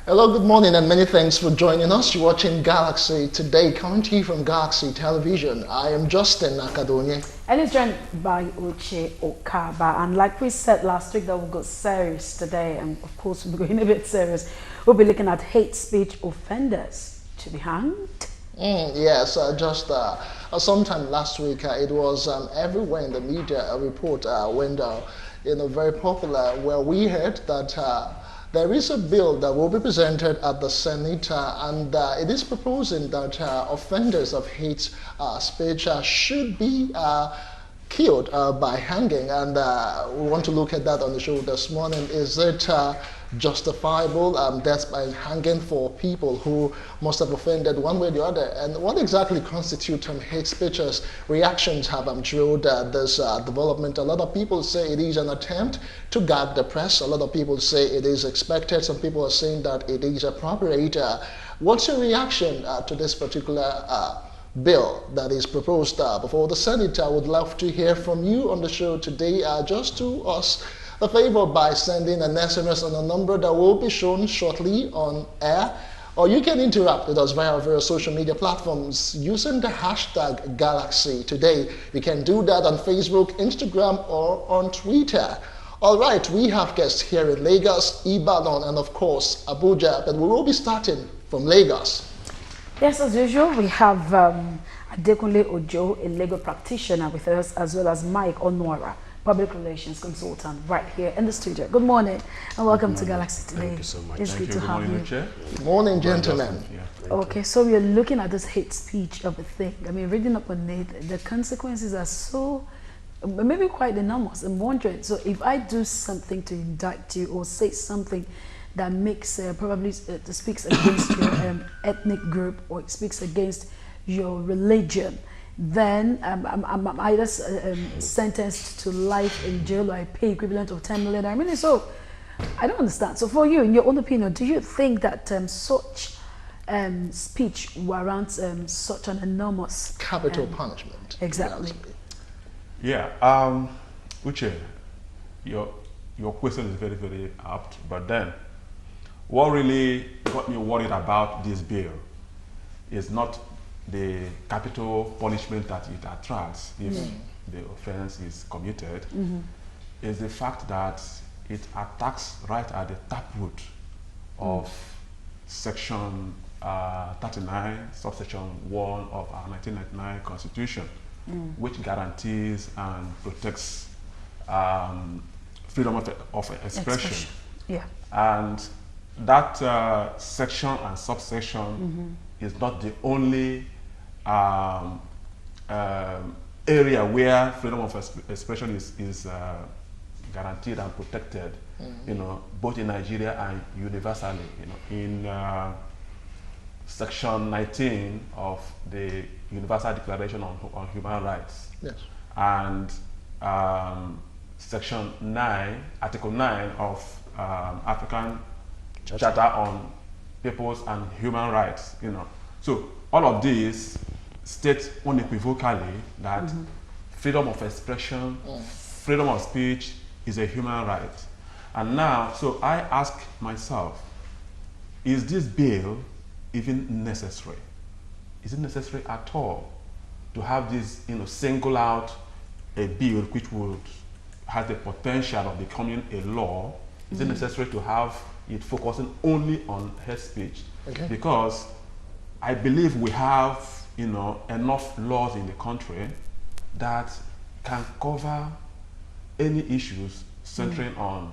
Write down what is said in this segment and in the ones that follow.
Hello, good morning, and many thanks for joining us. You're watching Galaxy today, coming to you from Galaxy Television. I am Justin Nakadonye. And it's joined by Uche Okaba. And like we said last week, that we'll go serious today. And of course, we'll be going a bit serious. We'll be looking at hate speech offenders to be hanged. Yes, just sometime last week, it was everywhere in the media. A report went very popular, where we heard that there is a bill that will be presented at the Senate, and it is proposing that offenders of hate speech should be killed by hanging. And we want to look at that on the show this morning. Is it justifiable death by hanging for people who must have offended one way or the other? And what exactly constitutes hate speeches? Reactions have drilled this development. A lot of people say it is an attempt to gag the press. A lot of people say it is expected. Some people are saying that it is appropriate. What's your reaction to this particular bill that is proposed before the Senate? I would love to hear from you on the show today. Just to us a favor by sending an SMS on a number that will be shown shortly on air, or you can interact with us via various social media platforms using the hashtag Galaxy Today. You can do that on Facebook, Instagram, or on Twitter. All right, we have guests here in Lagos, Ibadan, and of course Abuja, but we will be starting from Lagos. Yes, as usual, we have Adekunle Ojo, a legal practitioner, with us, as well as Mike Onwara, public relations consultant, right here in the studio. Good morning and welcome to Galaxy Today. Thank you so much. It's good to have you. Good morning, gentlemen. Okay, so we are looking at this hate speech of a thing. I mean, reading up on it, the consequences are so, maybe quite enormous. I'm wondering, so if I do something to indict you or say something that makes probably speaks against your ethnic group, or it speaks against your religion, then I'm either sentenced to life in jail, or I pay equivalent of 10 million. I mean, so I don't understand. So for you, in your own opinion, do you think that such speech warrants such an enormous capital punishment? Exactly. Yeah, Uche, your question is very, very apt. But then, what really got me worried about this bill is not the capital punishment that it attracts if the offense is committed, is the fact that it attacks right at the taproot of Section 39, subsection 1 of our 1999 Constitution, which guarantees and protects freedom of expression. Yeah. And that section and subsection is not the only area where freedom of expression is guaranteed and protected, both in Nigeria and universally. In Section 19 of the Universal Declaration on Human Rights, Yes. and Section 9, Article 9 of African Charter on Peoples and Human Rights. So all of these state unequivocally that freedom of expression, freedom of speech is a human right. And now, so I ask myself, is this bill even necessary? Is it necessary at all to have this, single out a bill which has the potential of becoming a law? Is it necessary to have it focusing only on hate speech? Okay. Because I believe we have, enough laws in the country that can cover any issues centering on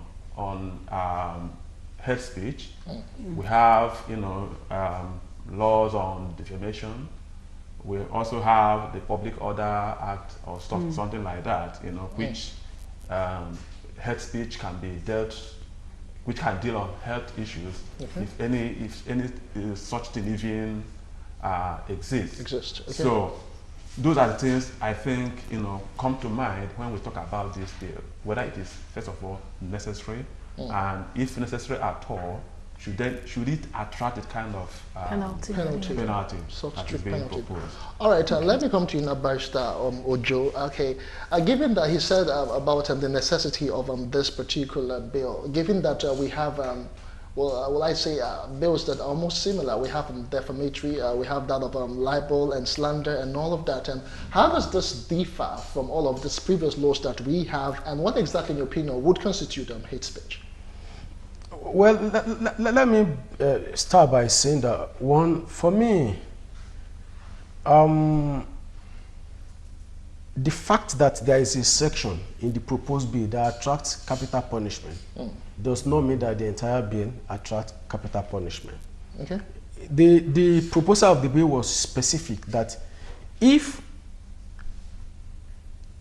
hate speech. We have, laws on defamation. We also have the Public Order Act or something like that, which hate speech can be dealt, which can deal on health issues, if any such thing even exists. Okay. So those are the things I think come to mind when we talk about this bill. Whether it is first of all necessary, and if necessary at all, should it attract the kind of penalty such that is strict being penalty. proposed? All right, let me come to you now, Barrister Ojo. Okay, given that he said about the necessity of this particular bill, given that we have will I say, bills that are almost similar. We have defamatory, we have that of libel and slander and all of that. And how does this differ from all of these previous laws that we have, and what exactly, in your opinion, would constitute hate speech? Well, let me start by saying that, one, for me, the fact that there is a section in the proposed bill that attracts capital punishment does not mean that the entire bill attracts capital punishment. Okay. The proposal of the bill was specific that if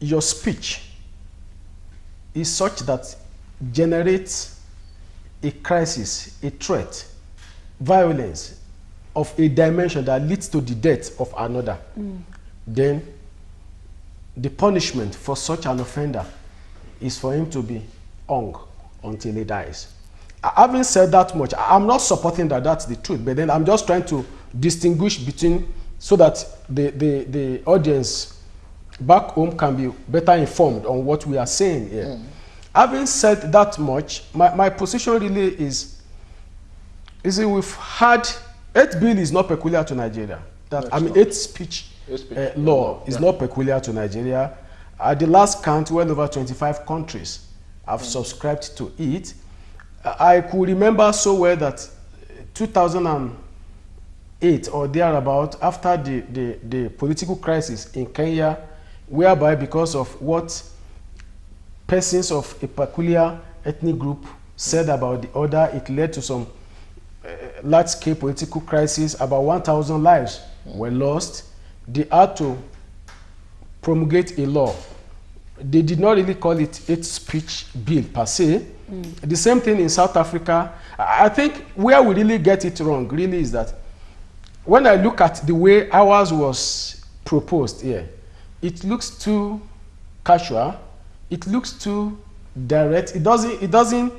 your speech is such that generates a crisis, a threat, violence of a dimension that leads to the death of another, then the punishment for such an offender is for him to be hung until he dies. Having said that much, I'm not supporting that that's the truth, but then I'm just trying to distinguish between, so that the audience back home can be better informed on what we are saying here. Having said that much, my position really is we've had, hate bill is not peculiar to Nigeria. Hate speech law is not peculiar to Nigeria. At the last count, well over 25 countries have subscribed to it. I could remember so well that 2008 or thereabout, after the political crisis in Kenya, whereby because of what persons of a peculiar ethnic group said about the other, it led to some large-scale political crisis. About 1,000 lives were lost. They had to promulgate a law. They did not really call it hate speech bill per se. The same thing in South Africa. I think where we really get it wrong really is that when I look at the way ours was proposed here, it looks too casual. It looks too direct. It doesn't,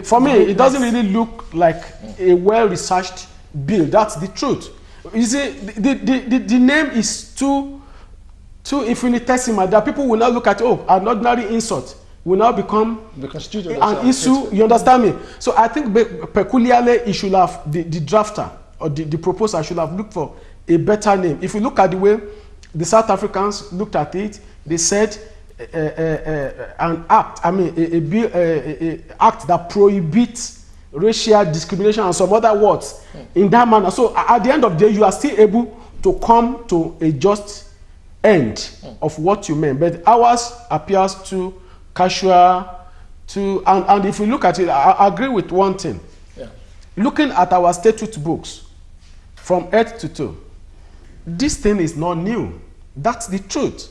for me, it doesn't really look like a well-researched bill. That's the truth. You see, the name is too infinitesimal that people will not look at, oh, an ordinary insult will now become an issue. You understand me? So I think peculiarly it should have, the drafter or the proposer should have looked for a better name. If you look at the way the South Africans looked at it, they said an act, a bill, act that prohibits racial discrimination and some other words in that manner. So at the end of the day, you are still able to come to a just end of what you meant. But ours appears too casual, and if you look at it, I agree with one thing. Looking at our statute books from head to toe, this thing is not new. That's the truth.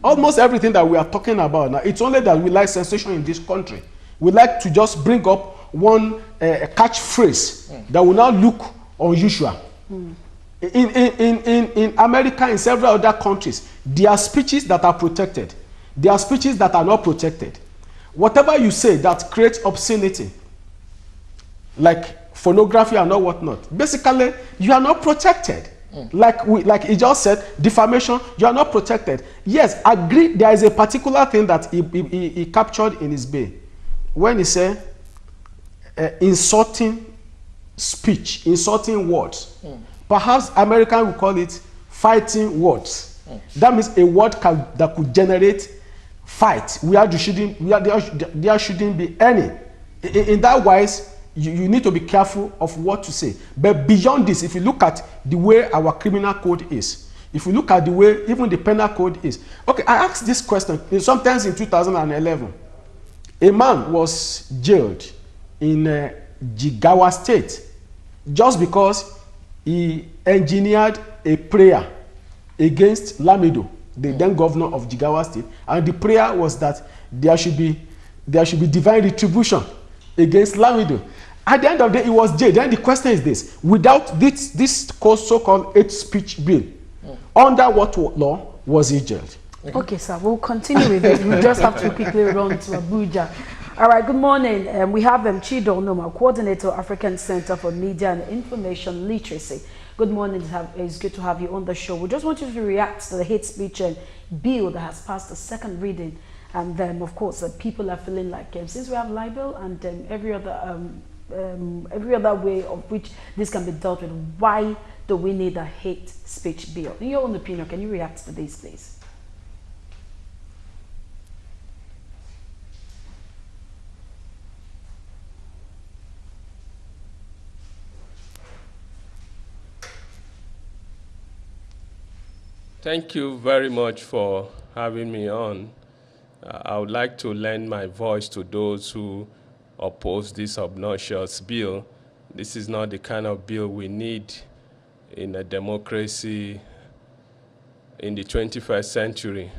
Almost everything that we are talking about now, it's only that we like sensation in this country. We like to just bring up one catchphrase that will now look unusual. In America, in several other countries, there are speeches that are protected. There are speeches that are not protected. Whatever you say that creates obscenity, like pornography and all whatnot, basically you are not protected. Like he just said, defamation, you are not protected. Yes, agree, there is a particular thing that he captured in his bill. When he said insulting speech, insulting words. Perhaps American will call it fighting words. That means a word that could generate fight where there shouldn't be any. In that wise, you need to be careful of what to say. But beyond this, if you look at the way our criminal code is, if you look at the way even the penal code is. Okay, I asked this question sometimes in 2011. A man was jailed in Jigawa State just because he engineered a prayer against Lamido, the then governor of Jigawa State, and the prayer was that there should be divine retribution against Lamido. At the end of the day, he was jailed. Then the question is this: without this so-called hate speech bill, under what law was he jailed? Okay, sir, we'll continue with it. We just have to quickly run to Abuja. All right, good morning. We have Chido Noma, Coordinator, African Center for Media and Information Literacy. Good morning. It's good to have you on the show. We just want you to react to the hate speech bill that has passed the second reading. And then, of course, people are feeling like, since we have libel and every other every other way of which this can be dealt with. Why do we need a hate speech bill? In your own opinion, can you react to this, please? Thank you very much for having me on. I would like to lend my voice to those who oppose this obnoxious bill. This is not the kind of bill we need in a democracy in the 21st century.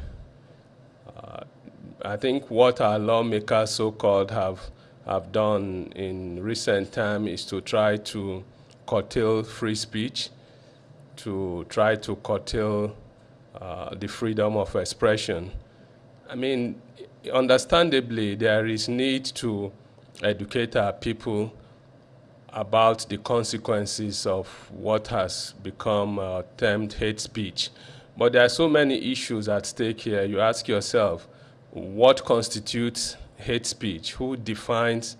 I think what our lawmakers, so-called, have done in recent time is to try to curtail free speech, to try to curtail the freedom of expression. I mean, understandably, there is need to educate our people about the consequences of what has become termed hate speech. But there are so many issues at stake here. You ask yourself, what constitutes hate speech? Who defines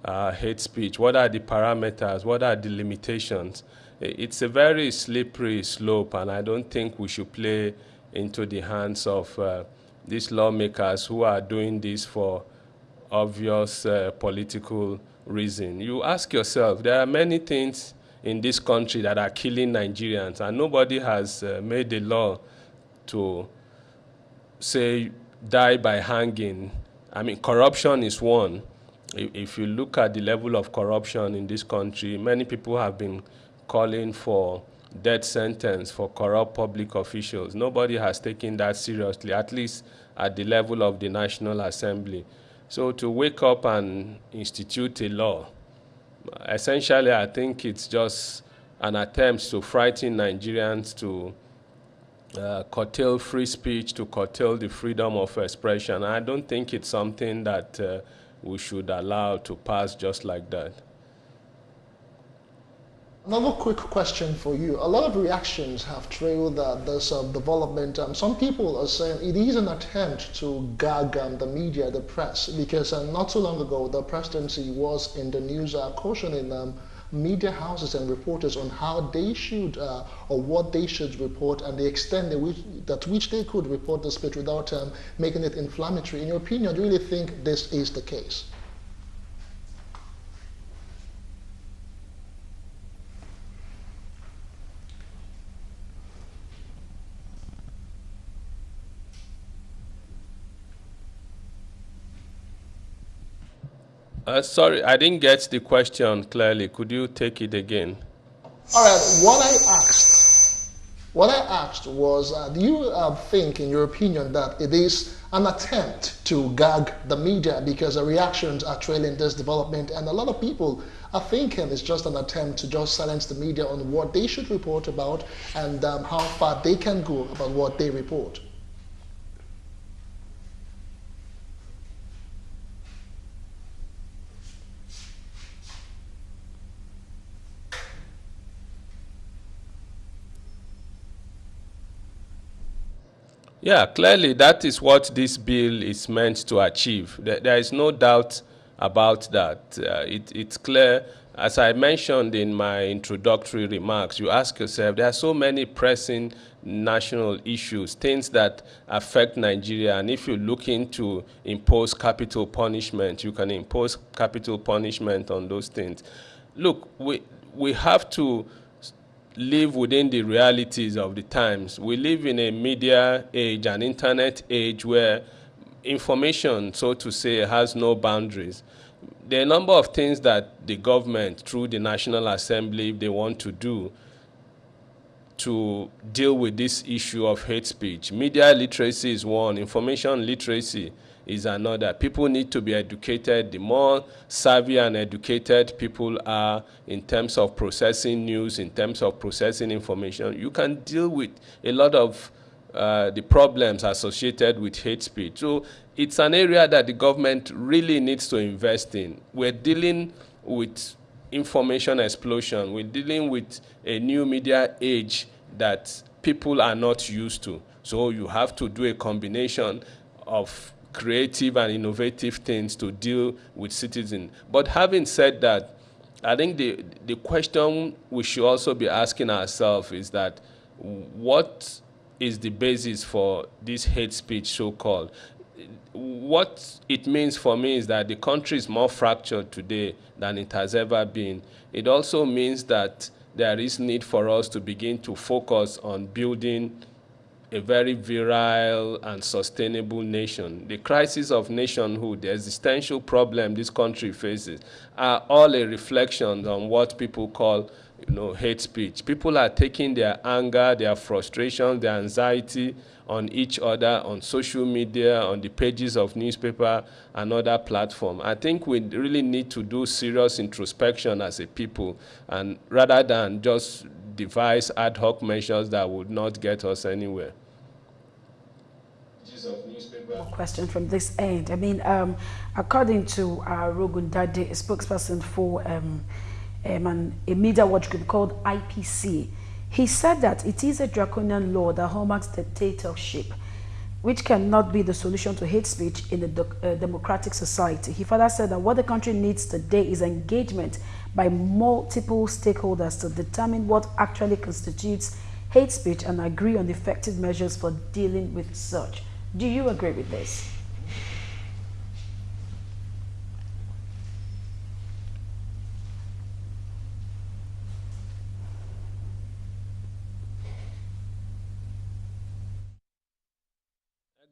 hate speech? What are the parameters? What are the limitations? It's a very slippery slope, and I don't think we should play into the hands of these lawmakers who are doing this for obvious political reason. You ask yourself, there are many things in this country that are killing Nigerians, and nobody has made a law to say die by hanging. I mean, corruption is one. If you look at the level of corruption in this country, many people have been calling for death sentence for corrupt public officials. Nobody has taken that seriously, at least at the level of the National Assembly. So to wake up and institute a law, essentially I think it's just an attempt to frighten Nigerians, to curtail free speech, to curtail the freedom of expression. I don't think it's something that we should allow to pass just like that. Another quick question for you. A lot of reactions have trailed this development. Some people are saying it is an attempt to gag the media, the press, because not too long ago the presidency was in the news cautioning media houses and reporters on how they should or what they should report and the extent to which they could report the speech without making it inflammatory. In your opinion, do you really think this is the case? Sorry, I didn't get the question clearly. Could you take it again? All right, what I asked was, do you think, in your opinion, that it is an attempt to gag the media because the reactions are trailing this development, and a lot of people are thinking it's just an attempt to just silence the media on what they should report about and how far they can go about what they report? Yeah, clearly that is what this bill is meant to achieve. There is no doubt about that. It's clear, as I mentioned in my introductory remarks, you ask yourself, there are so many pressing national issues, things that affect Nigeria, and if you're looking to impose capital punishment, you can impose capital punishment on those things. Look, we have to live within the realities of the times. We live in a media age, an internet age, where information, so to say, has no boundaries. There are a number of things that the government, through the National Assembly, they want to do to deal with this issue of hate speech. Media literacy is one, information literacy is another. People need to be educated. The more savvy and educated people are in terms of processing news, in terms of processing information, you can deal with a lot of the problems associated with hate speech. So it's an area that the government really needs to invest in. We're dealing with information explosion. We're dealing with a new media age that people are not used to. So you have to do a combination of creative and innovative things to deal with citizens. But having said that, I think the question we should also be asking ourselves is that what is the basis for this hate speech, so-called? What it means for me is that the country is more fractured today than it has ever been. It also means that there is need for us to begin to focus on building a very virile and sustainable nation. The crisis of nationhood, the existential problem this country faces, are all a reflection on what people call, hate speech. People are taking their anger, their frustration, their anxiety on each other, on social media, on the pages of newspaper and other platforms. I think we really need to do serious introspection as a people, and rather than just devise ad hoc measures that would not get us anywhere. Question from this end. I mean, according to Rogun Dade, a spokesperson for a media watch group called IPC, he said that it is a draconian law that hallmarks dictatorship, which cannot be the solution to hate speech in a democratic society. He further said that what the country needs today is engagement by multiple stakeholders to determine what actually constitutes hate speech and agree on effective measures for dealing with such. Do you agree with this?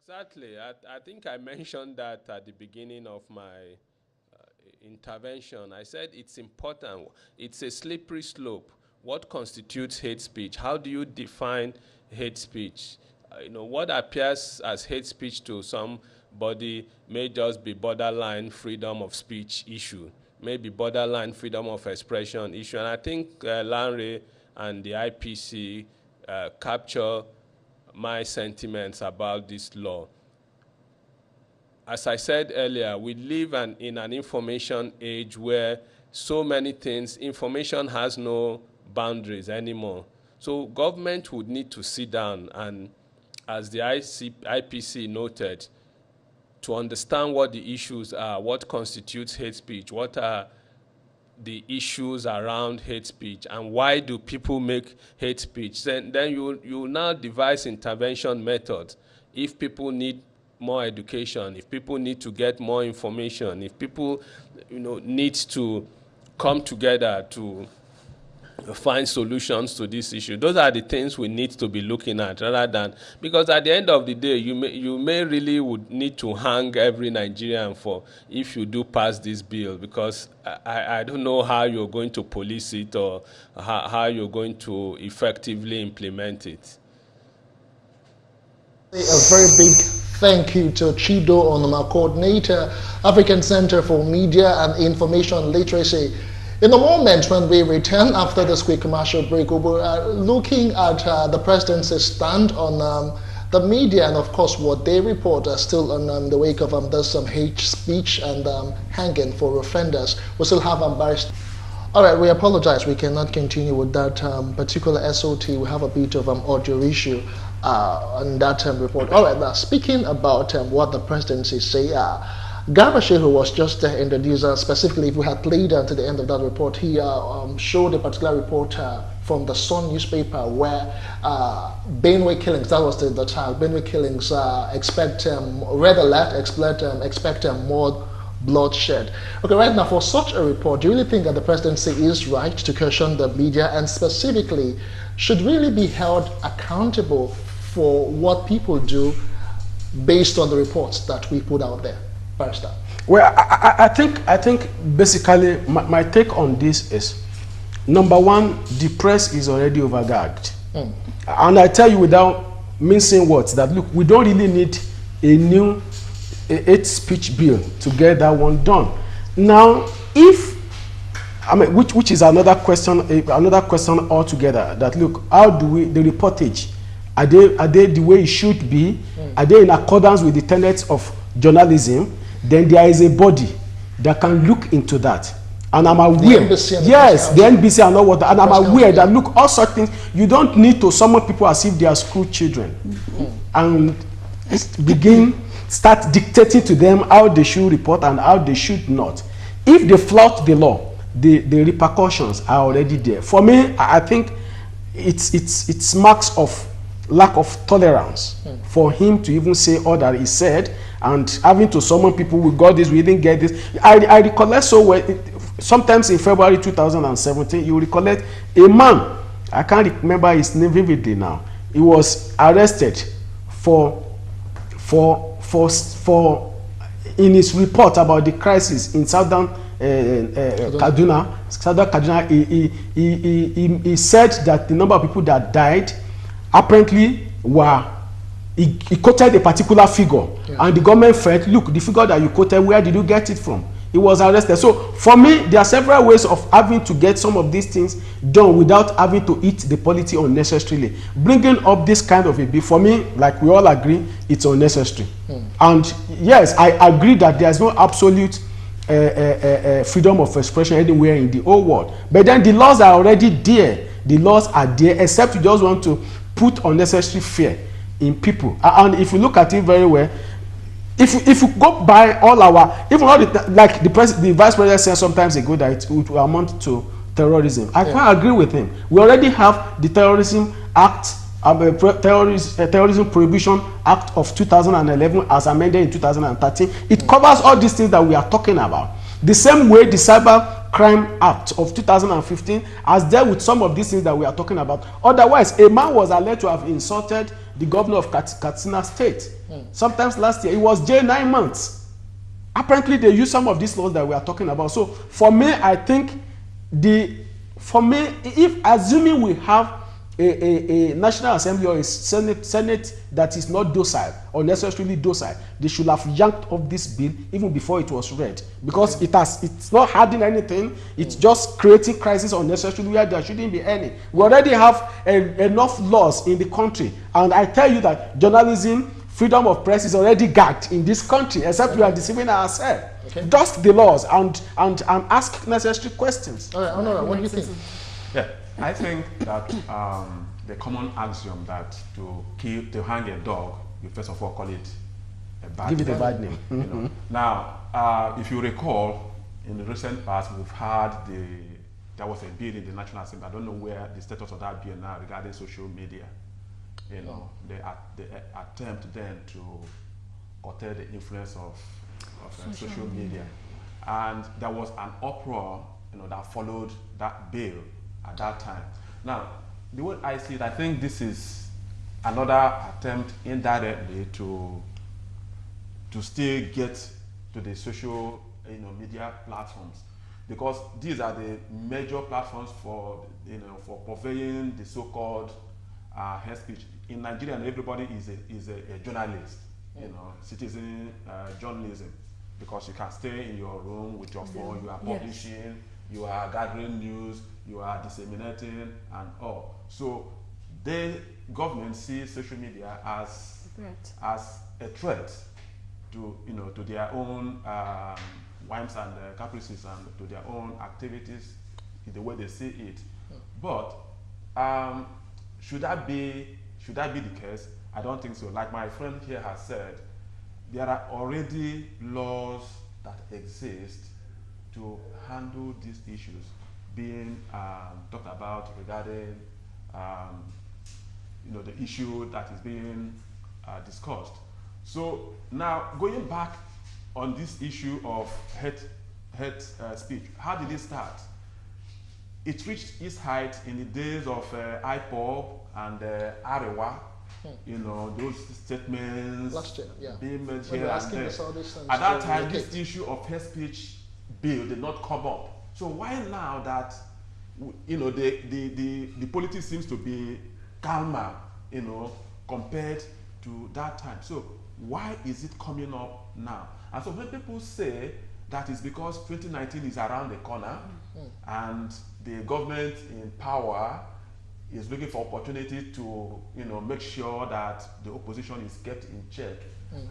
Exactly. I think I mentioned that at the beginning of my intervention. I said it's important. It's a slippery slope. What constitutes hate speech? How do you define hate speech? What appears as hate speech to somebody may just be borderline freedom of speech issue, maybe borderline freedom of expression issue. And I think Lanre and the IPC capture my sentiments about this law. As I said earlier, we live in an information age where so many things, information has no boundaries anymore. So government would need to sit down and, as the IPC noted, to understand what the issues are, what constitutes hate speech, what are the issues around hate speech, and why do people make hate speech. Then you now devise intervention methods. If people need more education, if people need to get more information, if people need to come together to find solutions to this issue. Those are the things we need to be looking at, rather than, because at the end of the day, you may really would need to hang every Nigerian for if you do pass this bill, because I don't know how you're going to police it or how you're going to effectively implement it. A very big thank you to Chido Onoma, coordinator, African Center for Media and Information Literacy. In a moment, when we return after this quick commercial break, we'll be looking at the presidency's stand on the media and, of course, what they report still on the wake of this hate speech and hanging for offenders. We still have embarrassed. All right, we apologize. We cannot continue with that particular SOT. We have a bit of audio issue on that report. All right, now speaking about what the presidency say, Garba Shehu was just introduced. Specifically, if we had played to the end of that report, he showed a particular report from the Sun newspaper where Benue killings, that was the child, Benue killings expect red alert, expect more bloodshed. Okay, right now, for such a report, do you really think that the presidency is right to caution the media, and specifically should really be held accountable for what people do based on the reports that we put out there? Barrister. Well, I think basically my take on this is, number one, the press is already overgagged. And I tell you without mincing words that, look, we don't really need a new hate speech bill to get that one done. Now, if, I mean, which is another question altogether, that look, how do we, the reportage, are they the way it should be? Are they in accordance with the tenets of journalism? Then there is a body that can look into that. And I'm aware, yes, the NBC and all what, and I'm aware that, look, all such things, you don't need to summon people as if they are school children and start dictating to them how they should report and how they should not. If they flout the law, the repercussions are already there. For me, I think it's marks of lack of tolerance for him to even say all that he said, and having to summon people, we got this, we didn't get this. I recollect so well, sometimes in February 2017, you recollect a man, I can't remember his name vividly now, he was arrested for in his report about the crisis in southern Kaduna, he said that the number of people that died apparently were, he quoted a particular figure, and the government felt, look, the figure that you quoted, where did you get it from? He was arrested. So for me, there are several ways of having to get some of these things done without having to eat the polity unnecessarily. Bringing up this kind of a bill, for me, like we all agree, it's unnecessary. And yes, I agree that there's no absolute freedom of expression anywhere in the whole world. But then the laws are already there. The laws are there, except you just want to put unnecessary fear in people. And if you look at it very well, if you go by all our, even all the, like the vice president said sometimes ago that it will amount to terrorism. I quite agree with him. We already have the Terrorism Act, Terrorism Prohibition Act of 2011 as amended in 2013. It covers all these things that we are talking about. The same way the Cyber Crime Act of 2015 has dealt with some of these things that we are talking about. Otherwise, a man was alleged to have insulted the governor of Katsina State. Sometimes last year, it was jailed 9 months. Apparently, they use some of these laws that we are talking about. So, for me, I think if assuming we have a National Assembly or a Senate that is not docile or necessarily docile, they should have yanked off this bill even before it was read, because it's not adding anything. It's just creating crisis unnecessarily where there shouldn't be any. We already have enough laws in the country, and I tell you that journalism, freedom of press is already gagged in this country, except we are deceiving ourselves. Dust the laws and ask necessary questions. All right, Honora, what do you think? Yeah, I think that the common axiom that to hang a dog, you first of all call it a bad name. Give it a bad name. You know? Now, if you recall, in the recent past, we've had there was a bill in the National Assembly. I don't know where the status of that bill now regarding social media. You know, the attempt then to curtail the influence of social media, and there was an uproar, you know, that followed that bill at that time. Now, the way I see it, I think this is another attempt indirectly to still get to the social, media platforms, because these are the major platforms for purveying the so-called hate speech. In Nigeria, everybody is a journalist, citizen journalism, because you can stay in your room with your phone, you are publishing, you are gathering news, you are disseminating and all. So the government sees social media as a threat to to their own whims and caprices and to their own activities in the way they see it. But should that be the case? I don't think so. Like my friend here has said, there are already laws that exist to handle these issues being talked about regarding the issue that is being discussed. So now going back on this issue of hate speech, how did it start? It reached its height in the days of IPOB and Arewa. Those statements being made here and there. At that time, this issue of hate speech bill did not come up. So why now that the politics seems to be calmer, compared to that time? So why is it coming up now? And so when people say that is because 2019 is around the corner and the government in power is looking for opportunity to make sure that the opposition is kept in check,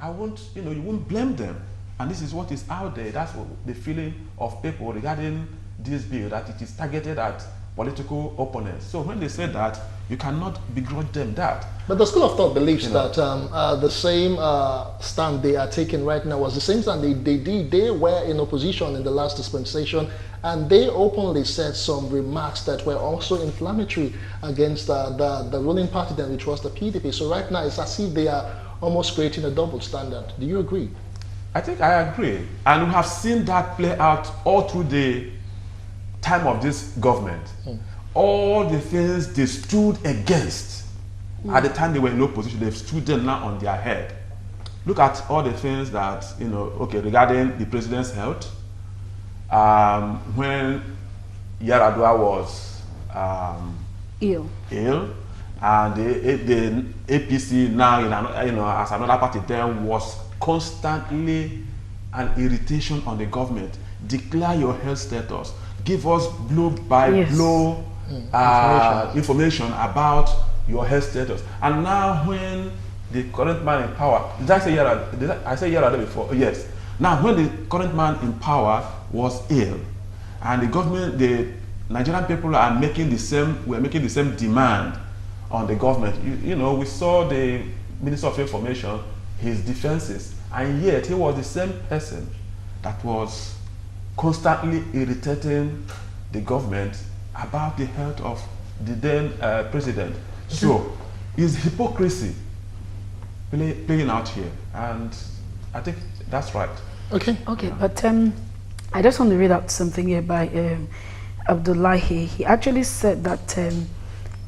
I won't, you won't blame them. And this is what is out there. That's what the feeling of people regarding this bill, that it is targeted at political opponents. So when they say that, you cannot begrudge them that. But the school of thought believes that the same stand they are taking right now was the same stand they were in opposition in the last dispensation, and they openly said some remarks that were also inflammatory against the ruling party then, which was the PDP. So right now it's as if they are almost creating a double standard. Do you agree? I think I agree. And we have seen that play out all through the time of this government. All the things they stood against at the time they were in opposition, they've stood them now on their head. Look at all the things that, regarding the president's health. When Yar'Adua was ill, and the APC now, as another party then, was constantly an irritation on the government. Declare your health status. Give us blow-by-blow information about your health status. And now when the current man in power, did I say Yar'Adua before? Yes. Now when the current man in power was ill, and the government, the Nigerian people are making the same demand on the government. We saw the Minister of Information, his defenses, and yet he was the same person that was constantly irritating the government about the health of the then president. So, is hypocrisy playing out here? And I think that's right. Okay. Okay, but I just want to read out something here by Abdullahi. He actually said that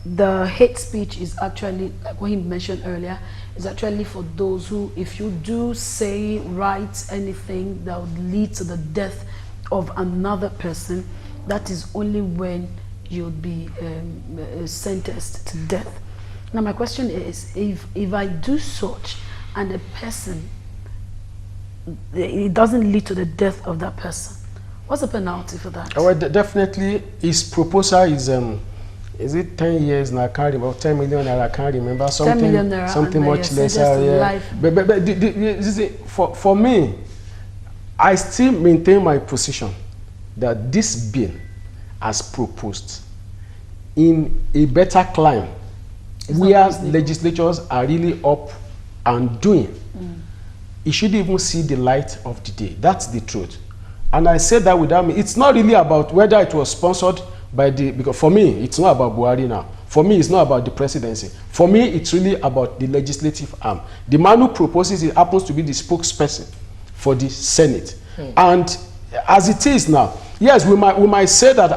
the hate speech is actually, like what he mentioned earlier, is actually for those who, if you do say, write anything that would lead to the death of another person, that is only when you'll be sentenced to death. Now my question is, if I do such and a person, it doesn't lead to the death of that person, what's the penalty for that? Well, definitely his proposal is it 10 years now? I can't remember. 10 million naira, I can't remember. Something, 10 million naira, something much lesser. Yeah. But for me, I still maintain my position that this bill, as proposed, in a better climate, where legislatures are really up and doing, it should even see the light of the day. That's the truth. And I said that without me. It's not really about whether it was sponsored by because for me, it's not about Buhari now. For me, it's not about the presidency. For me, it's really about the legislative arm. The man who proposes it happens to be the spokesperson for the Senate. And as it is now, yes, we might say that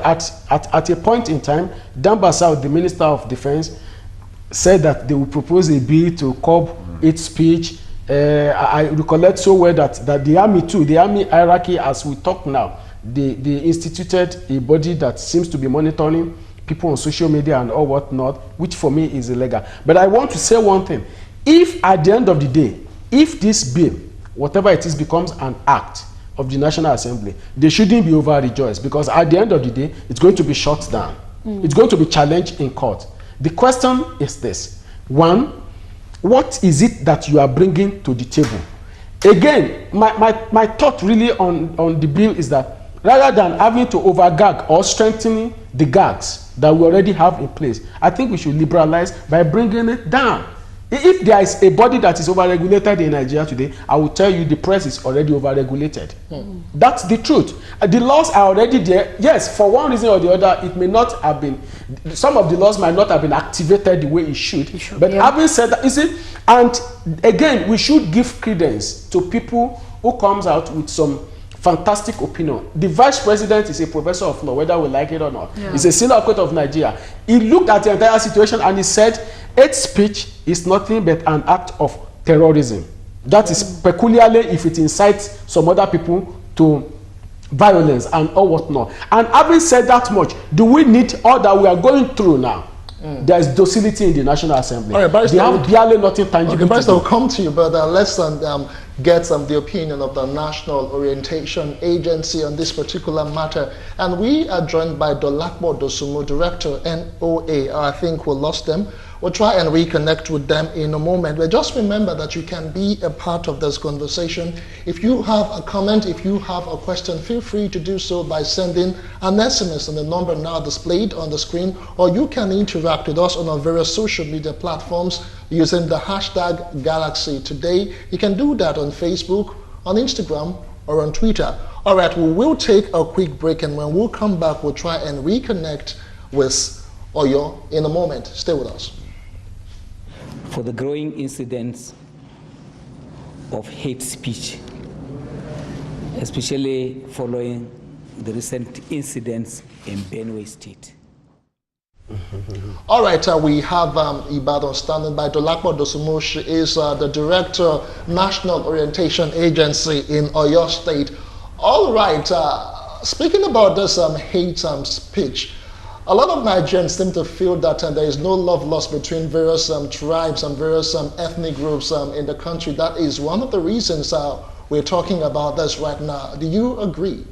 at a point in time, Dambasao, the Minister of Defense, said that they will propose a bill to curb hate speech. I recollect so well that the army too, the army hierarchy, as we talk now, they instituted a body that seems to be monitoring people on social media and all whatnot, which for me is illegal. But I want to say one thing. If at the end of the day, if this bill, whatever it is, becomes an act of the National Assembly, they shouldn't be over-rejoiced, because at the end of the day, it's going to be shut down. It's going to be challenged in court. The question is this. One, what is it that you are bringing to the table? Again, my thought really on the bill is that rather than having to over-gag or strengthening the gags that we already have in place, I think we should liberalize by bringing it down. If there is a body that is over-regulated in Nigeria today, I will tell you the press is already over-regulated. That's the truth. The laws are already there. Yes, for one reason or the other, it may not have been, some of the laws might not have been activated the way it should. But having said that, you see, and again, we should give credence to people who comes out with some fantastic opinion. The vice president is a professor of law, whether we like it or not. He's a senior court of Nigeria. He looked at the entire situation and he said, hate speech is nothing but an act of terrorism. That is peculiarly if it incites some other people to violence and all whatnot. And having said that much, do we need all that we are going through now? There is docility in the National Assembly. All right, they have barely nothing tangible. Okay, Barrister, will come to you, but let's get the opinion of the National Orientation Agency on this particular matter. And we are joined by Dolapo Dosumu, Director, NOA. I think we lost them. We'll try and reconnect with them in a moment. But just remember that you can be a part of this conversation. If you have a comment, if you have a question, feel free to do so by sending an SMS on the number now displayed on the screen, or you can interact with us on our various social media platforms using the hashtag Galaxy Today. You can do that on Facebook, on Instagram, or on Twitter. All right, we will take a quick break, and when we'll come back, we'll try and reconnect with Oyo in a moment. Stay with us. For the growing incidents of hate speech, especially following the recent incidents in Benue State. All right, we have Ibadan standing by. Dolapo Dosumoshi is the Director, National Orientation Agency in Oyo State. All right, speaking about this hate speech, a lot of Nigerians seem to feel that there is no love lost between various tribes and various ethnic groups in the country. That is one of the reasons we're talking about this right now. Do you agree?